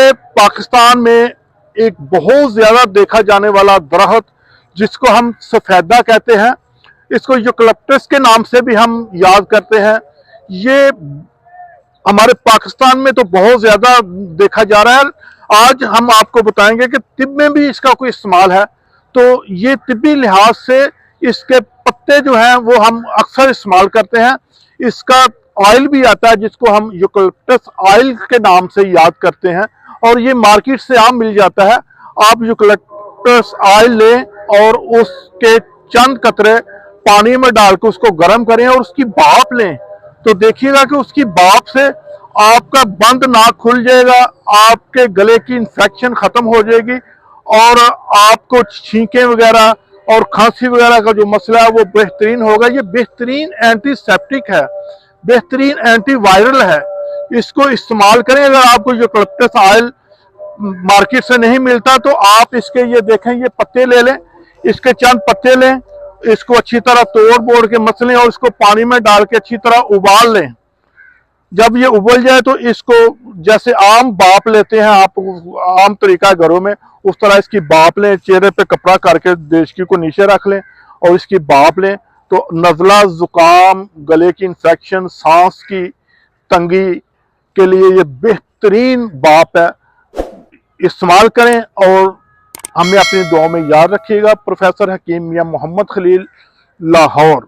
हमारे पाकिस्तान में एक बहुत ज्यादा देखा जाने वाला दरख्त जिसको हम सफेदा कहते हैं, इसको यूकलिप्टस के नाम से भी हम याद करते हैं। ये हमारे पाकिस्तान में तो बहुत ज्यादा देखा जा रहा है। आज हम आपको बताएंगे कि तिब में भी इसका कोई इस्तेमाल है। तो ये तिब्बी लिहाज से इसके पत्ते जो हैं वो हम अक्सर इस्तेमाल करते हैं। इसका ऑयल भी आता है जिसको हम यूकलिप्टस ऑयल के नाम से याद करते हैं, और ये मार्केट से आम मिल जाता है। आप यूकलिप्टस ऑयल लें और उसके चंद कतरे पानी में डालकर उसको गर्म करें और उसकी भाप लें, तो देखिएगा कि उसकी भाप से आपका बंद नाक खुल जाएगा, आपके गले की इन्फेक्शन खत्म हो जाएगी, और आपको छींके वगैरह और खांसी वगैरह का जो मसला है वो बेहतरीन होगा। ये बेहतरीन एंटीसेप्टिक है, बेहतरीन एंटीवायरल है। इसको इस्तेमाल करें। अगर आपको यूकलिप्टस ऑयल मार्केट से नहीं मिलता तो आप इसके ये देखें, ये पत्ते ले लें, इसके चंद पत्ते लें, इसको अच्छी तरह तोड़ बोड़ के मसलें और इसको पानी में डाल के अच्छी तरह उबाल लें। जब ये उबल जाए तो इसको जैसे आम भाप लेते हैं आप, आम तरीका घरों में, उस तरह इसकी भाप लें। चेहरे पे कपड़ा करके देशकी को नीचे रख लें और इसकी भाप लें, तो नज़ला, जुकाम, गले की इन्फेक्शन, सांस की तंगी के लिए ये बेहतरीन भाप है। इस्तेमाल करें और हमें अपनी दुआ में याद रखिएगा। प्रोफेसर हकीम मियां मोहम्मद खलील, लाहौर।